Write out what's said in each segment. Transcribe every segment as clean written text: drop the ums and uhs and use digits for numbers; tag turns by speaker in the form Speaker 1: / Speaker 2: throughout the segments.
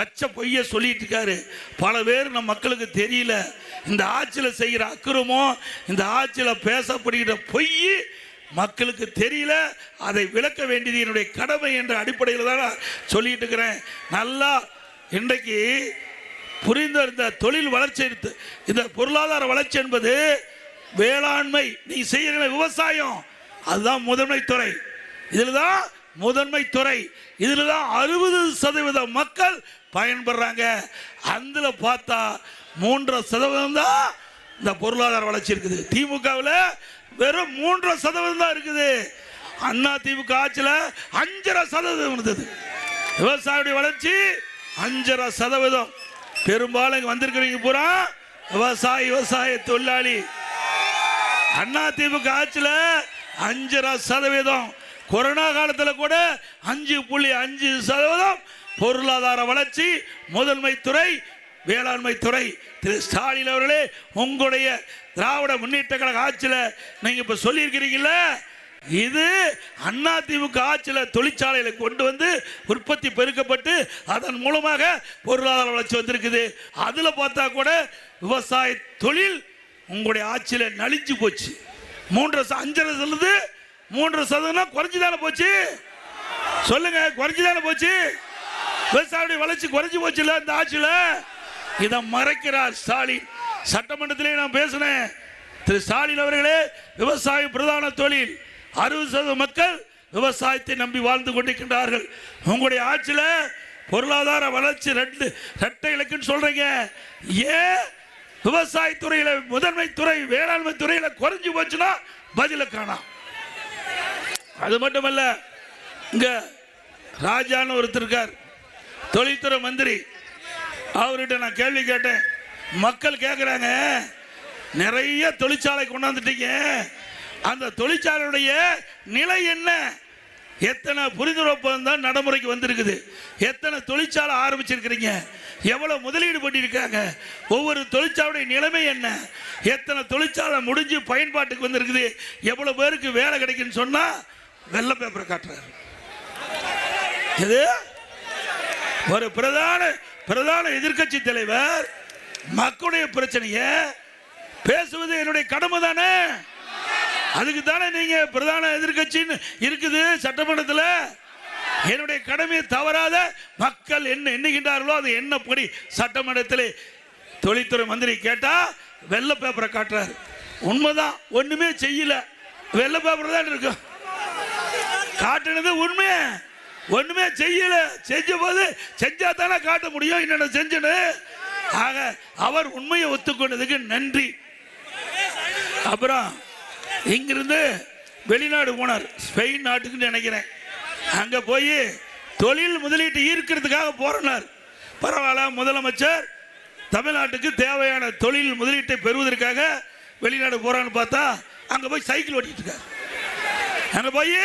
Speaker 1: பச்சை பொய்ய சொல்லிட்டு இருக்காரு. பல பேர் நம்ம மக்களுக்கு தெரியல. இந்த ஆட்சியில் செய்கிற அக்கிரமம், இந்த ஆட்சியில் பேசப்படுகிற பொய் மக்களுக்கு தெரியல. அதை விளக்க வேண்டியது என்னுடைய கடமை என்ற அடிப்படையில் தான் சொல்லிட்டு இருக்கிறேன். நல்லா இன்றைக்கு புரிந்த இந்த தொழில் வளர்ச்சி, இந்த பொருளாதார வளர்ச்சி என்பது வேளாண்மை, நீ செய்கிற விவசாயம், அதுதான் முதன்மை துறை. இதில் தான் முதன்மை துறை. இதில் தான் 60% மக்கள் பயன்படுறாங்க. அதில் பார்த்தா 3% தான் இந்த பொருளாதார வளர்ச்சி இருக்குது. திமுகவில் வெறும் 3% தான் இருக்குது. அண்ணா திமுக ஆட்சியில் 5.5% இருந்தது. விவசாயியுடைய வளர்ச்சி 5.5%. பெரும்பாலும் இங்கே வந்திருக்கிறீங்க பூரா விவசாய தொழிலாளி. அண்ணா திமுக ஆட்சியில் 5.5%. கொரோனா காலத்தில் கூட 5.5% பொருளாதார வளர்ச்சி. முதன்மை துறை வேளாண்மை துறை. திரு ஸ்டாலின் அவர்களே, உங்களுடைய திராவிட முன்னேற்ற கழக ஆட்சியில் நீங்கள் இப்போ சொல்லியிருக்கிறீங்கள, இது அண்ணா திமுக ஆட்சியில் தொழிற்சாலைகளை கொண்டு வந்து உற்பத்தி பெருக்கப்பட்டு அதன் மூலமாக பொருளாதார வளர்ச்சி வந்திருக்குது. அதில் பார்த்தா கூட விவசாய தொழில் உங்களுடைய ஆட்சியில் நலிஞ்சு போச்சு. 5.5% 3% குறைஞ்சுதானே போச்சு? சொல்லுங்க, குறைஞ்சுதானே போச்சு? விவசாயியுடைய வளர்ச்சி குறைஞ்சு போச்சு இல்ல இந்த ஆட்சியில்? இதை மறைக்கிறார் ஸ்டாலின். சட்டமன்றத்திலே நான் பேசினேன். திரு ஸ்டாலின் அவர்களே, விவசாயம் பிரதான தொழில். 60% மக்கள் விவசாயத்தை நம்பி வாழ்ந்து கொண்டிருக்கின்றார்கள். உங்களுடைய ஆட்சியில் பொருளாதார வளர்ச்சி 2 இரட்டை இலக்குன்னு சொல்றீங்க. ஏன் விவசாயத்துறையில் முதன்மை துறை வேளாண்மை துறையில் குறைஞ்சு போச்சுன்னா பதில காணோம். அது மட்டுமல்ல, இங்க ராஜான்னு ஒருத்தர் இருக்கார், தொழில்துறை மந்திரி. அவர்கிட்ட நான் கேள்வி கேட்டேன். மக்கள் கேட்குறாங்க, நிறைய தொழிற்சாலை கொண்டாந்துட்டீங்க, அந்த தொழிற்சாலையுடைய நிலை என்ன? எத்தனை புரிந்துணர்வு ஒப்பந்தம் நடைமுறைக்கு வந்திருக்குது? எத்தனை தொழிற்சாலை ஆரம்பிச்சிருக்கிறீங்க? எவ்வளவு முதலீடு பண்ணியிருக்காங்க? ஒவ்வொரு தொழிற்சாலையுடைய நிலைமை என்ன? எத்தனை தொழிற்சாலை முடிஞ்சு பயன்பாட்டுக்கு வந்திருக்குது? எவ்வளவு பேருக்கு வேலை கிடைக்குன்னு சொன்னா வெள்ளை பேப்பரை காட்டுறாரு. இது ஒரு பிரதான எதிர்க்கட்சி தலைவர் மக்களுடைய பிரச்சனையை பேசுவது என்னுடைய கடமை தானே? அதுக்கு தானே நீங்க பிரதான எதிர்க்கட்சின்னு இருக்குது சட்டமன்றத்தில். என்னுடைய கடமையை தவறாத மக்கள் என்ன எண்ணுகின்றார்களோ அது என்னப்படி சட்டமன்றத்தில் தொழில்துறை மந்திரி கேட்டா வெள்ளை பேப்பரை காட்டுறாரு. உண்மைதான், ஒண்ணுமே செய்யல, வெள்ளை பேப்பர் தான் இருக்கும். காட்டுனது உண்மை, ஒண்ணுமே செய்யல. செஞ்ச போது செஞ்சா தானே காட்ட முடியும் என்னென்ன செஞ்சனு. ஆக அவர் உண்மையை ஒத்துக்கொண்டதுக்கு நன்றி. அப்புறம் இங்கிருந்து வெளிநாடு போனார், ஸ்பெயின் நாட்டுக்கு நினைக்கிறேன். அங்க போய் தொழில் முதலீட்டு ஈர்க்கிறதுக்காக போறார். பரவாயில்ல, முதலமைச்சர் தமிழ்நாட்டுக்கு தேவையான தொழில் முதலீட்டை பெறுவதற்காக வெளிநாடு போறான்னு பார்த்தா அங்க போய் சைக்கிள் ஓட்டிட்டு இருக்காரு. அங்க போய்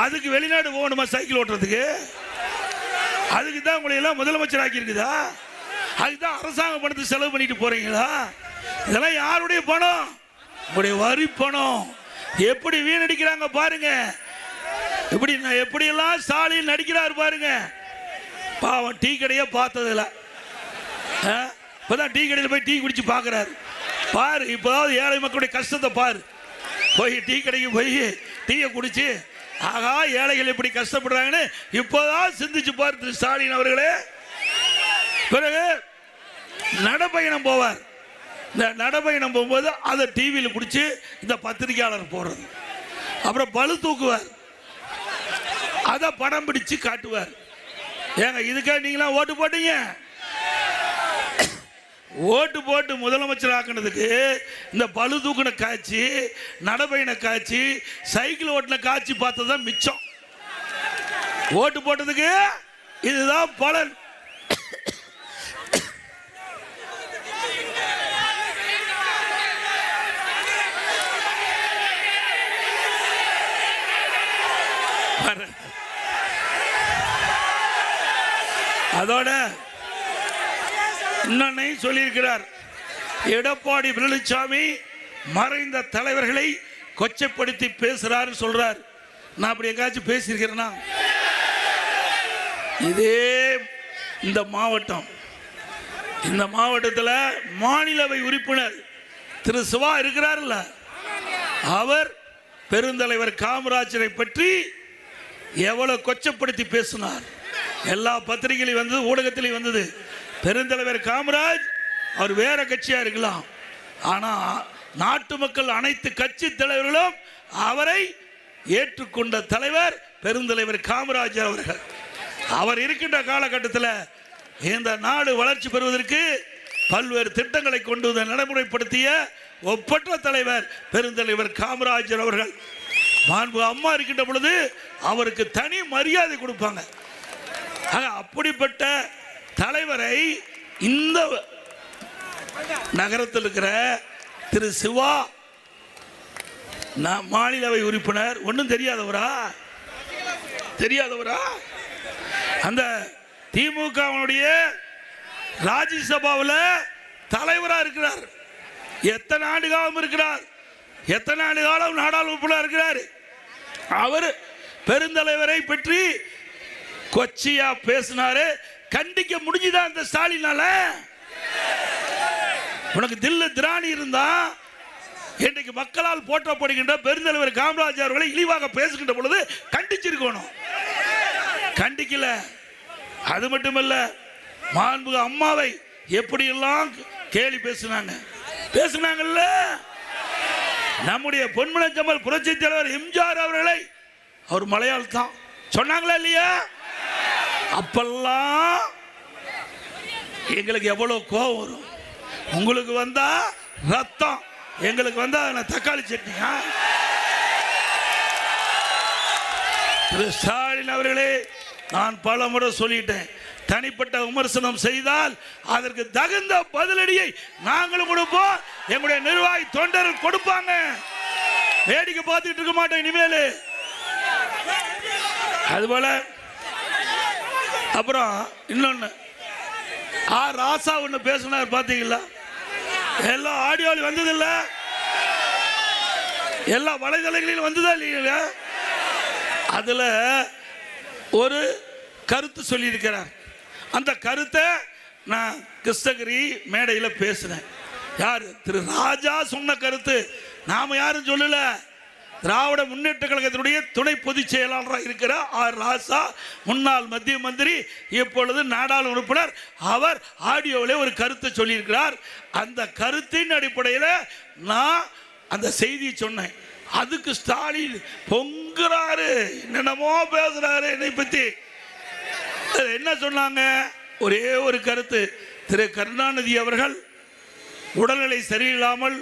Speaker 1: அதுக்கு வெளிநாடு போகணுமா சைக்கிள் ஓட்டுறதுக்கு? அதுக்கு தான் உங்களை எல்லாம் முதலமைச்சர் ஆக்கி இருக்குதா? அதுதான் அரசாங்க பணத்தை செலவு பண்ணிட்டு போறீங்களா? இதெல்லாம் யாருடைய பணம்? உங்களுடைய வரி பணம். எப்படி வீணடிக்கிறாங்க பாருங்க. எப்படி எல்லாம் ஸ்டாலின் நடிக்கிறார் பாருங்க. பாவம், டீ கடையே பார்த்ததில்ல. இப்பதான் டீ கடையில் போய் டீ குடிச்சு பார்க்கிறாரு. பாரு, இப்போதாவது ஏழை மக்களுடைய கஷ்டத்தை பாரு. போய் டீ கடைக்கு போய் டீயை குடிச்சு, ஆகா ஏழைகள் எப்படி கஷ்டப்படுறாங்கன்னு இப்போதான் சிந்திச்சு பாரு திரு ஸ்டாலின் அவர்களே. பிறகு நடைபயணம் போவார். இந்த நடைபயணம் போகும்போது அதை டிவியில் பிடிச்சி இந்த பத்திரிகையாளர் போடுறது. அப்புறம் பளு தூக்குவார், அதை படம் பிடிச்சு காட்டுவார். ஏங்க, இதுக்காக நீங்களாம் ஓட்டு போட்டீங்க? ஓட்டு போட்டு முதலமைச்சர் ஆக்கினதுக்கு இந்த பளு தூக்கின காட்சி, நடைபயண காட்சி, சைக்கிள் ஓட்டின காட்சி பார்த்ததுதான் மிச்சம். ஓட்டு போட்டதுக்கு இதுதான் பலன். அதோட இன்னொன்னையும் சொல்லியிருக்கிறார். எடப்பாடி பழனிசாமி மறைந்த தலைவர்களை கொச்சைப்படுத்தி பேசுறாரு சொல்றார். நான் அப்படி எங்காச்சும் பேசியிருக்கிறேன்னா? இதே இந்த மாவட்டத்தில் மாநிலவை உறுப்பினர் திரு சிவா இருக்கிறார்ல, அவர் பெருந்தலைவர் காமராஜரை பற்றி எவ்வளவு கொச்சப்படுத்தி பேசினார். எல்லா பத்திரிகையிலும் வந்தது, ஊடகத்திலையும் வந்தது. பெருந்தலைவர் காமராஜ் அவர் வேற கட்சியா இருக்கலாம், ஆனா நாட்டு மக்கள் அனைத்து கட்சி தலைவர்களும் அவரை ஏற்றுக்கொண்ட தலைவர் பெருந்தலைவர் காமராஜர் அவர்கள். அவர் இருக்கின்ற காலகட்டத்தில் இந்த நாடு வளர்ச்சி பெறுவதற்கு பல்வேறு திட்டங்களை கொண்டு வந்து நடைமுறைப்படுத்திய ஒப்பற்ற தலைவர் பெருந்தலைவர் காமராஜர் அவர்கள். மாண்பு அம்மா இருக்கின்ற பொழுது அவருக்கு தனி மரியாதை கொடுப்பாங்க. அப்படிப்பட்ட தலைவரை இந்த நகரத்தில் இருக்கிற திரு சிவா மாநிலவை உறுப்பினர் ஒன்றும் தெரியாதவரா அந்த திமுகவுடைய ராஜ்யசபாவில் தலைவராக இருக்கிறார். எத்தனை ஆண்டு காலம் இருக்கிறார், எத்தனை ஆண்டு காலம் நாடாளுமன்ற இருக்கிறார். அவர் பெருந்தலைவரை பற்றி கொச்சியா பேசினாரு. கண்டிக்க முடிஞ்சுதான் இந்த ஸ்டாலினால. உனக்கு தில்லு திராணி இருந்தா இன்றைக்கு மக்களால் போற்றப்படுகின்ற பெருந்தலைவர் காமராஜர் அவர்களை இழிவாக பேசுகின்ற பொழுது கண்டிச்சிருக்கணும், கண்டிக்கல. அது மட்டுமல்ல, மாண்பு அம்மாவை எப்படியெல்லாம் கேலி பேசினாங்கல்ல. நம்முடைய பொன்மனச்செம்மல் புரட்சி தலைவர் எம்ஜிஆர் அவர்களை அவர் மலையாளம் தான் சொன்னாங்களா இல்லையா? அப்பெல்லாம் எங்களுக்கு எவ்வளவு கோபம் வரும். உங்களுக்கு வந்தா ரத்தம், எங்களுக்கு வந்தா தக்காளி சட்னியா? திரு ஸ்டாலின் அவர்களே, நான் பல முறை சொல்லிட்டேன், தனிப்பட்ட விமர்சனம் செய்தால் அதற்கு தகுந்த பதிலடியை நாங்களும் கொடுப்போம், எங்களுடைய நிர்வாகி தொண்டர்கள் கொடுப்பாங்க. வேடிக்கை பார்த்துட்டு இருக்க மாட்டோம் இனிமேல். அதுபோல அப்புறம் இன்னொன்னு, ராசா ஒன்று பேசினார் பார்த்தீங்களா? எல்லா ஆடியோவில் வந்தது இல்ல, எல்லா வலைதளங்களிலும் வந்ததா இல்லையா? அதுல ஒரு கருத்து சொல்லியிருக்கிறார். அந்த கருத்தை நான் கிருஷ்ணகிரி மேடையில் பேசினேன். யார்? திரு ராஜா சொன்ன கருத்து, நாம யாரும் சொல்லல. திராவிட முன்னேற்ற கழகத்தினுடைய துணை பொதுச் செயலாளராக இருக்கிற ராசா, முன்னாள் மத்திய மந்திரி, இப்பொழுது நாடாளுமன்ற உறுப்பினர், அவர் ஆடியோவிலே ஒரு கருத்தை சொல்லியிருக்கிறார். அந்த கருத்தின் அடிப்படையில் நான் அந்த செய்தியை சொன்னேன். அதுக்கு ஸ்டாலின் பொங்குறாரு, என்னென்னமோ பேசுறாரு என்னை பத்தி. என்ன சொன்னாங்க? ஒரே ஒரு கருத்து, திரு கருணாநிதி அவர்கள் உடல்நிலை சரியில்லாமல்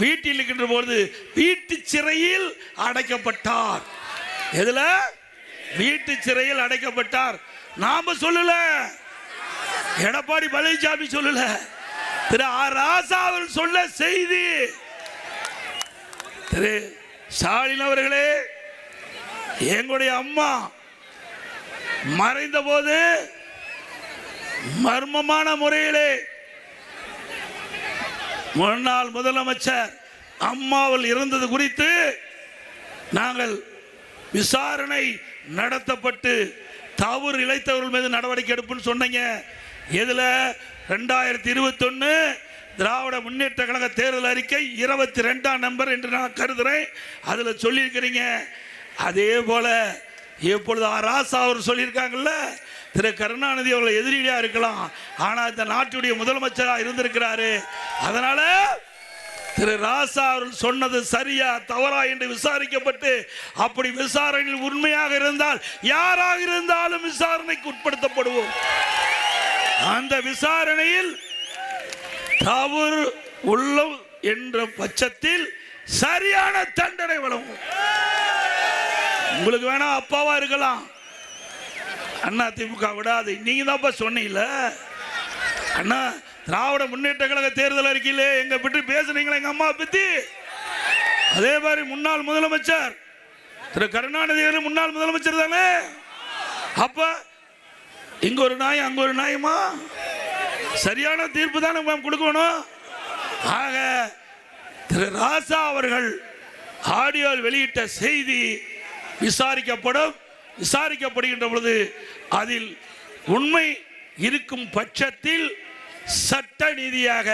Speaker 1: வீட்டில் இருக்கின்ற போது வீட்டு சிறையில் அடைக்கப்பட்டார். எதுல? வீட்டு சிறையில் அடைக்கப்பட்டார். நாம சொல்லல, எடப்பாடி பழனிசாமி சொல்லல, திரு ராசா அவர்கள் சொல்ல செய்தி. திரு ஸ்டாலின் அவர்களே, எங்களுடைய அம்மா மறைந்த போது மர்மமான முறையிலே முன்னாள் முதலமைச்சர் அம்மாவில் இருந்தது குறித்து நாங்கள் விசாரணை நடத்தப்பட்டு தவறு இழைத்தவர்கள் மீது நடவடிக்கை எடுப்புன்னு சொன்னீங்க. எதுல? 2021 திராவிட முன்னேற்ற கழக தேர்தல் அறிக்கை 22ஆம் நம்பர் என்று நான் கருதுறேன். அதுல சொல்லியிருக்கிறீங்க. அதே போல எப்பொழுது ராசா அவர் சொல்லியிருக்காங்கல்ல, திரு கருணாநிதி அவர்கள் எதிரியா இருக்கலாம், ஆனா இந்த நாட்டுடைய முதலமைச்சராக இருந்திருக்கிறாரு. அதனால திரு ராசா அவர்கள் சொன்னது சரியா தவறா என்று விசாரிக்கப்பட்டு, அப்படி விசாரணையில் உண்மையாக இருந்தால் யாராக இருந்தாலும் விசாரணைக்கு உட்படுத்தப்படுவோம். அந்த விசாரணையில் தவறு உள்ள என்ற பட்சத்தில் சரியான தண்டனை வழங்கும். உங்களுக்கு வேணா அப்பாவா இருக்கலாம், அண்ணா திமுக விடாது. நீங்க தான் சொன்னீங்க அண்ணா, திராவிட முன்னேற்ற கழக தேர்தல் அறிக்கையிலே எங்க பற்றி பேசுனீங்களா, எங்க அம்மா பத்தி. அதே மாதிரி முன்னாள் முதலமைச்சர் திரு கருணாநிதி முன்னாள் முதலமைச்சர் தானே. அப்ப இங்க ஒரு நாய் அங்க ஒரு நாயமா? சரியான தீர்ப்பு தானே கொடுக்கணும். ஆக திரு ராசா அவர்கள் ஆடியோவில் வெளியிட்ட செய்தி விசாரிக்கப்படும். விசாரிக்கப்படுகின்ற பொழுது அதில் உண்மை இருக்கும் பட்சத்தில் சட்ட நீதியாக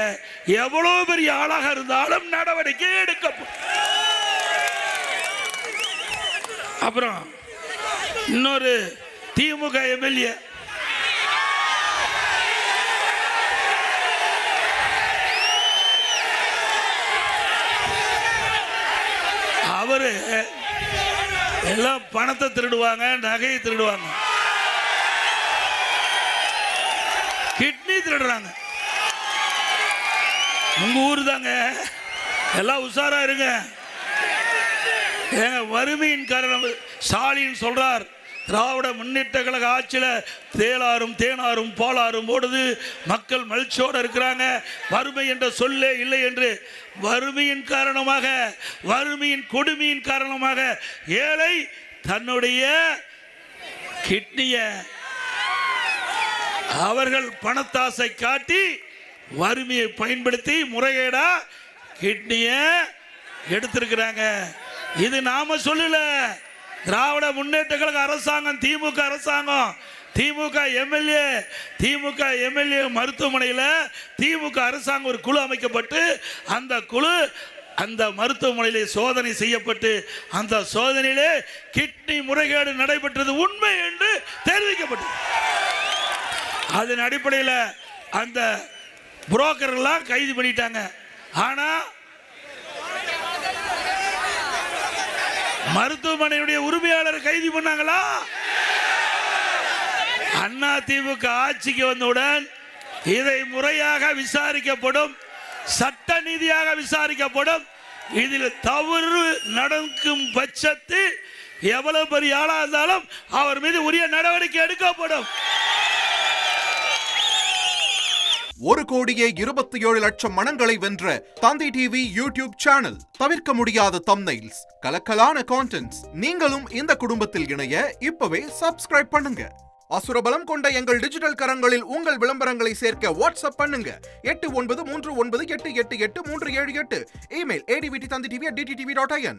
Speaker 1: எவ்வளவு பெரிய ஆளாக இருந்தாலும் நடவடிக்கை எடுக்கப்படும். அப்புறம் இன்னொரு திமுக எம்எல்ஏ அவரு எல்லாம் பணத்தை திருடுவாங்க, நகையை திருடுவாங்க, கிட்னி திருடுறாங்க. உங்க ஊர் தாங்க, எல்லாம் உஷாரா இருங்க. வறுமையின் காரணம் ஸ்டாலின் சொல்றார், திராவிட முன்னேற்ற கழக ஆட்சியில் தேனாரும் பாலாரும் ஓடுது, மக்கள் மகிழ்ச்சியோடு இருக்கிறாங்க, வறுமை என்ற சொல்லே இல்லை என்று. வறுமையின் காரணமாக, வறுமையின் கொடுமையின் காரணமாக ஏழை தன்னுடைய கிட்னிய அவர்கள் பணத்தாசை காட்டி வறுமையை பயன்படுத்தி முறைகேடா கிட்னிய எடுத்திருக்கிறாங்க. இது நாம சொல்லல, திராவிட முன்னேற்ற கழக அரசாங்கம், திமுக அரசாங்கம், திமுக எம்எல்ஏ மருத்துவமனையில் திமுக அரசாங்கம் ஒரு குழு அமைக்கப்பட்டு அந்த குழு அந்த மருத்துவமனையிலே சோதனை செய்யப்பட்டு அந்த சோதனையிலே கிட்னி முறைகேடு நடைபெற்றது உண்மை என்று தெரிவிக்கப்பட்டது. அதன் அடிப்படையில் அந்த புரோக்கர்லாம் கைது பண்ணிட்டாங்க. ஆனா மருத்துவமனையுடைய உரிமையாளர் கைது பண்ணாங்களா? அண்ணா திமுக ஆட்சிக்கு வந்தவுடன் இதை முறையாக விசாரிக்கப்படும், சட்ட நீதியாக விசாரிக்கப்படும். இதில் தவறு நடக்கும் பட்சத்தில் எவ்வளவு பெரிய ஆளா இருந்தாலும் அவர் மீது உரிய நடவடிக்கை எடுக்கப்படும்.
Speaker 2: 1,27,00,000 மனங்களை வென்ற தந்தி டிவி யூடியூப் சேனல். தவிர்க்க முடியாத தம்ப்நெயில்ஸ், கலக்கலான கான்டென்ட்ஸ். நீங்களும் இந்த குடும்பத்தில் இணைய இப்பவே சப்ஸ்கிரைப் பண்ணுங்க. அசுரபலம் கொண்ட எங்கள் டிஜிட்டல் கரங்களில் உங்கள் விளம்பரங்களை சேர்க்க வாட்ஸ்அப் பண்ணுங்க. 8939888378. Email advtthanditv@dttv.in.